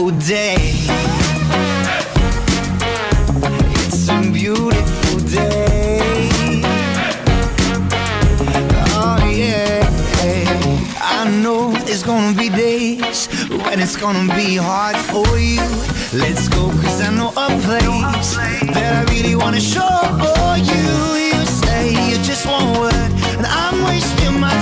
beautiful day. It's a beautiful day. Oh yeah. I know there's gonna be days when it's gonna be hard for you. Let's go, cause I know a place that I really wanna show you. You say you just want word, and I'm wasting my